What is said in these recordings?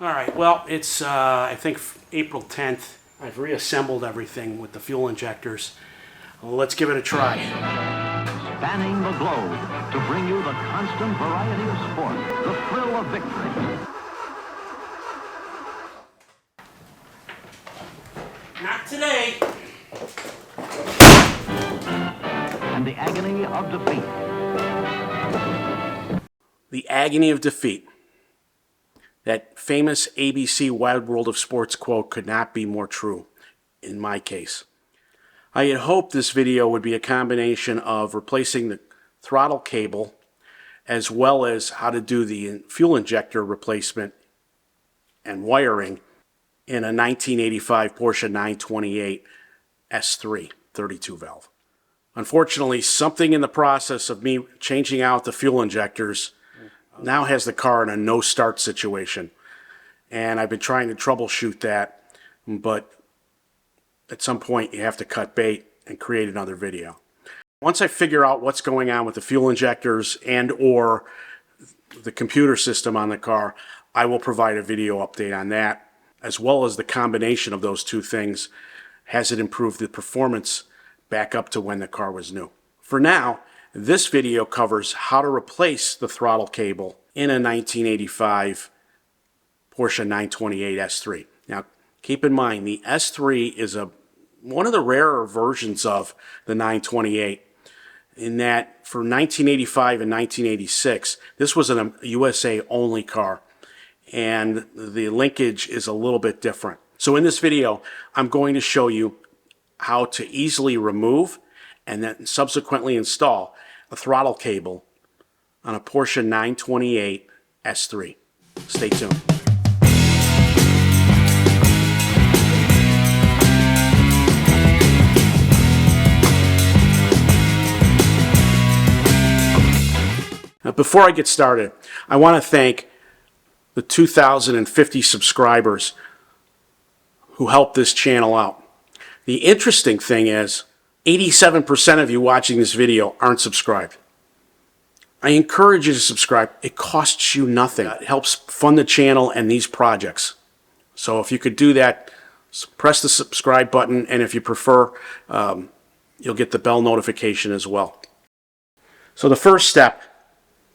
All right, well, it's, I think, April 10th. I've reassembled everything with the fuel injectors. Well, let's give it a try. Spanning the globe to bring you the constant variety of sport, the thrill of victory. Not today. And the agony of defeat. The agony of defeat. That famous ABC Wild World of Sports quote could not be more true in my case. I had hoped this video would be a combination of replacing the throttle cable as well as how to do the fuel injector replacement and wiring in a 1985 Porsche 928 S3 32 valve. Unfortunately, something in the process of me changing out the fuel injectors now has the car in a no start situation, and I've been trying to troubleshoot that, but at some point you have to cut bait and create another video. Once I figure out what's going on with the fuel injectors and or the computer system on the car, I will provide a video update on that, as well as the combination of those two things. Has it improved the performance back up to when the car was new? For now, this video covers how to replace the throttle cable in a 1985 Porsche 928 S3. Now, keep in mind, the S3 is one of the rarer versions of the 928, in that for 1985 and 1986, this was a USA only car, and the linkage is a little bit different. So in this video, I'm going to show you how to easily remove and then subsequently install a throttle cable on a Porsche 928 S3. Stay tuned. Now, before I get started, I want to thank the 2,050 subscribers who helped this channel out. The interesting thing is, 87% of you watching this video aren't subscribed. I encourage you to subscribe. It costs you nothing. It helps fund the channel and these projects. So if you could do that, press the subscribe button, and if you prefer, you'll get the bell notification as well. So the first step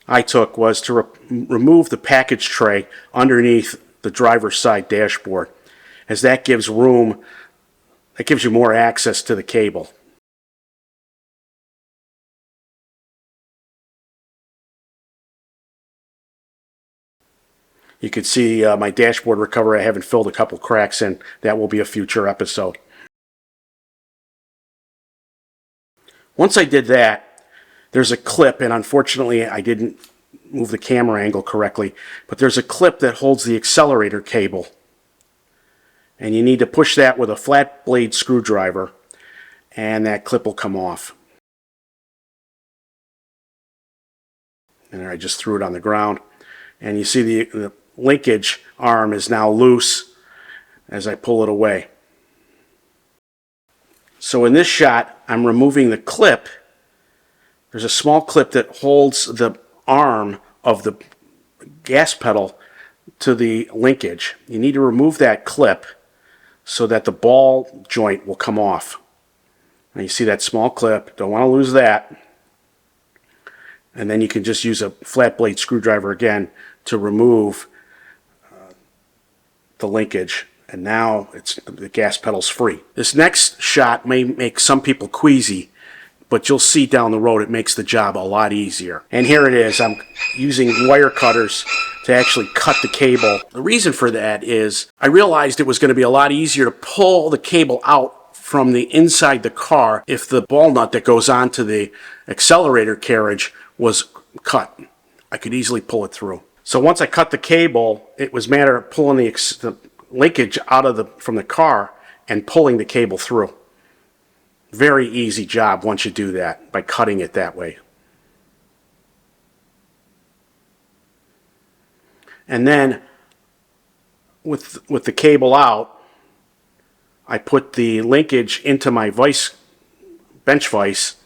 I took was to remove the package tray underneath the driver's side dashboard, as that gives room, that gives you more access to the cable. You can see my dashboard recovery. I haven't filled a couple cracks in. That will be a future episode. Once I did that, there's a clip, and unfortunately I didn't move the camera angle correctly, but there's a clip that holds the accelerator cable. And you need to push that with a flat blade screwdriver, and that clip will come off. And I just threw it on the ground. And you see the linkage arm is now loose as I pull it away. So in this shot, I'm removing the clip. There's a small clip that holds the arm of the gas pedal to the linkage. You need to remove that clip so that the ball joint will come off. And you see that small clip, don't want to lose that. And then you can just use a flat blade screwdriver again to remove the linkage, and now the gas pedal's free. This next shot may make some people queasy, but you'll see down the road it makes the job a lot easier. And here it is. I'm using wire cutters to actually cut the cable. The reason for that is I realized it was going to be a lot easier to pull the cable out from the inside the car if the ball nut that goes onto the accelerator carriage was cut. I could easily pull it through. So once I cut the cable, it was a matter of pulling the linkage out from the car and pulling the cable through. Very easy job once you do that, by cutting it that way. And then with the cable out, I put the linkage into my bench vise,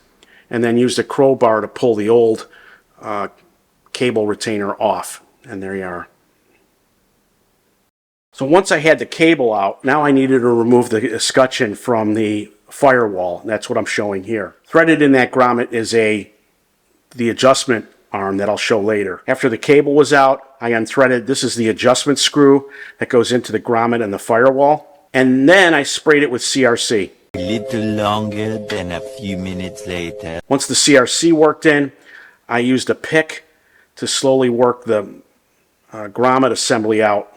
and then used a crowbar to pull the old cable retainer off. And there you are. So once I had the cable out, now I needed to remove the escutcheon from the firewall. That's what I'm showing here. Threaded in that grommet is the adjustment arm that I'll show later. After the cable was out, I unthreaded. This is the adjustment screw that goes into the grommet and the firewall. And then I sprayed it with CRC. A little longer than a few minutes later. Once the CRC worked in, I used a pick to slowly work the grommet assembly out.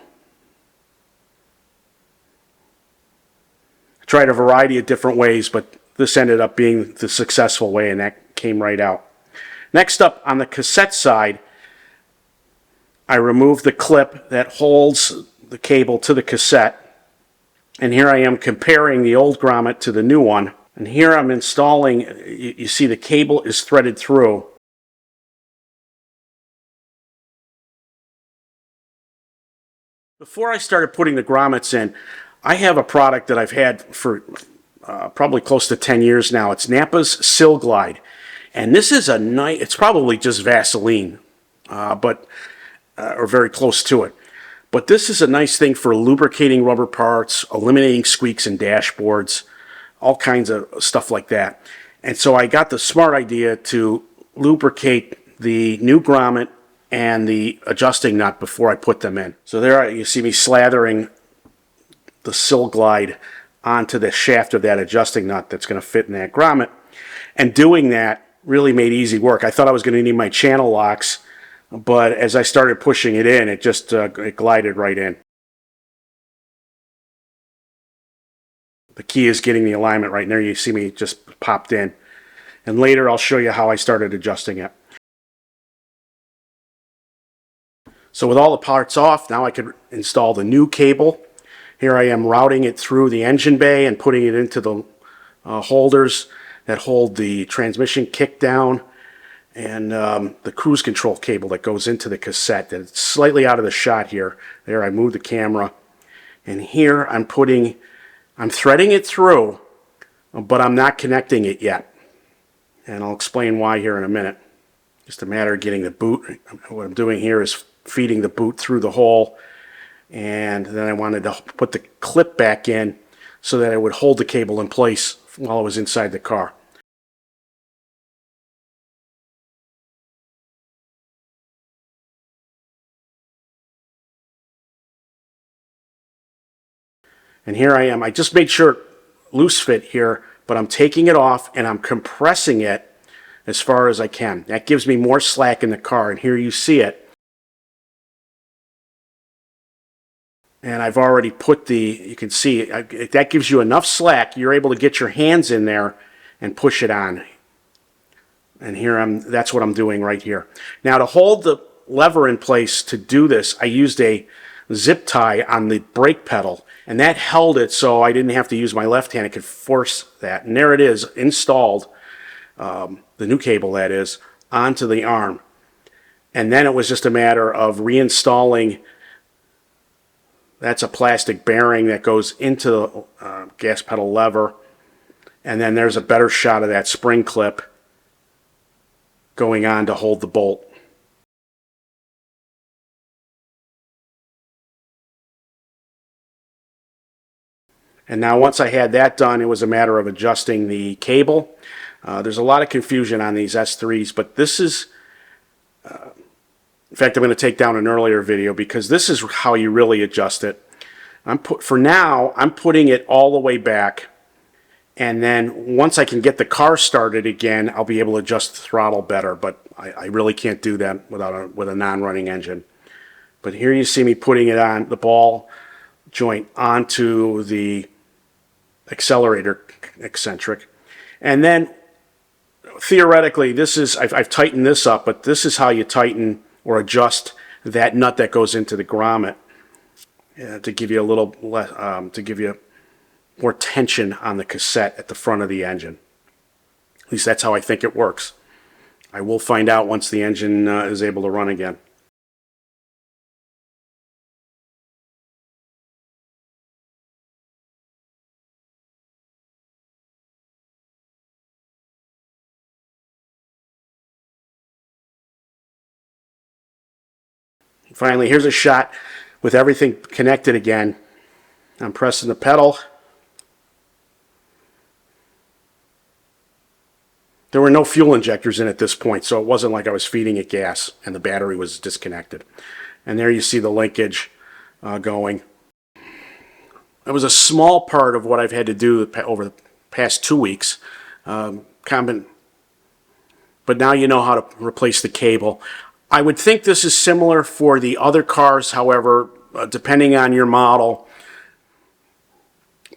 I tried a variety of different ways, but this ended up being the successful way, and that came right out. Next up, on the cassette side, I removed the clip that holds the cable to the cassette. And here I am comparing the old grommet to the new one. And here I'm installing, you see the cable is threaded through. Before I started putting the grommets in, I have a product that I've had for probably close to 10 years now. It's Napa's Sill Glide. And this is a nice, it's probably just Vaseline, or very close to it. But this is a nice thing for lubricating rubber parts, eliminating squeaks in dashboards, all kinds of stuff like that. And so I got the smart idea to lubricate the new grommet and the adjusting nut before I put them in. So there you see me slathering the Sill Glide onto the shaft of that adjusting nut that's going to fit in that grommet. And doing that really made easy work. I thought I was going to need my channel locks, but as I started pushing it in, it just it glided right in. The key is getting the alignment right. And there you see me just popped in. And later I'll show you how I started adjusting it. So with all the parts off, now I could install the new cable. Here I am routing it through the engine bay and putting it into the holders that hold the transmission kick down and the cruise control cable that goes into the cassette. That's slightly out of the shot here. There I moved the camera. And here I'm threading it through, but I'm not connecting it yet. And I'll explain why here in a minute. Just a matter of getting the boot. What I'm doing here is feeding the boot through the hole. And then I wanted to put the clip back in so that it would hold the cable in place while it was inside the car. And here I am. I just made sure loose fit here, but I'm taking it off and I'm compressing it as far as I can. That gives me more slack in the car, and here you see it. And I've already put you can see, that gives you enough slack. You're able to get your hands in there and push it on. And here that's what I'm doing right here. Now to hold the lever in place to do this, I used a zip tie on the brake pedal, and that held it so I didn't have to use my left hand. I could force that. And there it is, installed, the new cable that is, onto the arm. And then it was just a matter of reinstalling. That's a plastic bearing that goes into the gas pedal lever. And then there's a better shot of that spring clip going on to hold the bolt. And now once I had that done, it was a matter of adjusting the cable. There's a lot of confusion on these S3s, but this is, in fact, I'm going to take down an earlier video because this is how you really adjust it. For now, I'm putting it all the way back, and then once I can get the car started again, I'll be able to adjust the throttle better, but I really can't do that with a non-running engine. But here you see me putting it on the ball joint onto the accelerator eccentric. And then theoretically, I've tightened this up, but this is how you tighten or adjust that nut that goes into the grommet to give you a little less, to give you more tension on the cassette at the front of the engine. At least that's how I think it works. I will find out once the engine is able to run again. Finally, here's a shot with everything connected again, I'm pressing the pedal. There were no fuel injectors in at this point, so it wasn't like I was feeding it gas and the battery was disconnected. And there you see the linkage going. It was a small part of what I've had to do over the past 2 weeks. But now you know how to replace the cable. I would think this is similar for the other cars, however, depending on your model.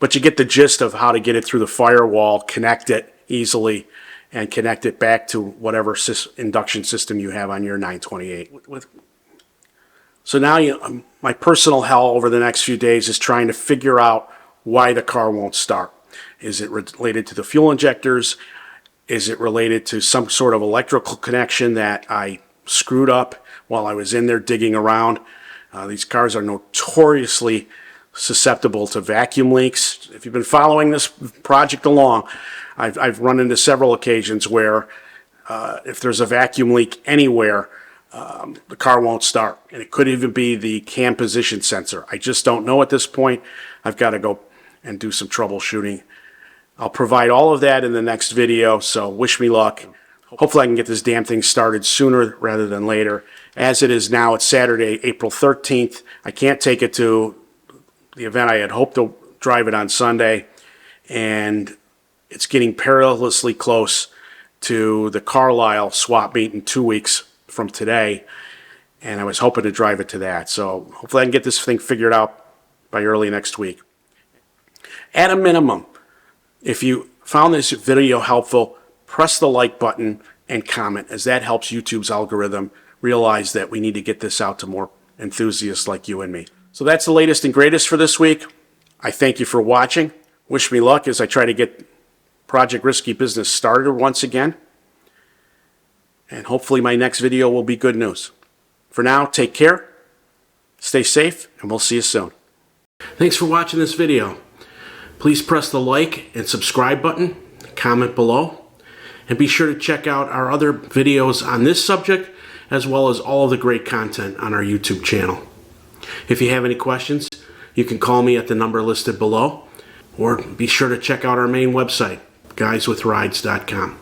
But you get the gist of how to get it through the firewall, connect it easily, and connect it back to whatever induction system you have on your 928. So now my personal hell over the next few days is trying to figure out why the car won't start. Is it related to the fuel injectors? Is it related to some sort of electrical connection that I screwed up while I was in there digging around? These cars are notoriously susceptible to vacuum leaks. If you've been following this project along, I've run into several occasions where if there's a vacuum leak anywhere, the car won't start. And it could even be the cam position sensor. I just don't know at this point. I've got to go and do some troubleshooting. I'll provide all of that in the next video, so wish me luck. Hopefully I can get this damn thing started sooner rather than later. As it is now, it's Saturday, April 13th. I can't take it to the event. I had hoped to drive it on Sunday, and it's getting perilously close to the Carlisle swap meet in 2 weeks from today, and I was hoping to drive it to that. So hopefully I can get this thing figured out by early next week. At a minimum, if you found this video helpful, press the like button and comment, as that helps YouTube's algorithm realize that we need to get this out to more enthusiasts like you and me. So that's the latest and greatest for this week. I thank you for watching. Wish me luck as I try to get Project Risky Business started once again. And hopefully my next video will be good news. For now, take care, stay safe, and we'll see you soon. Thanks for watching this video. Please press the like and subscribe button, comment below, and be sure to check out our other videos on this subject, as well as all of the great content on our YouTube channel. If you have any questions, you can call me at the number listed below, or be sure to check out our main website, guyswithrides.com.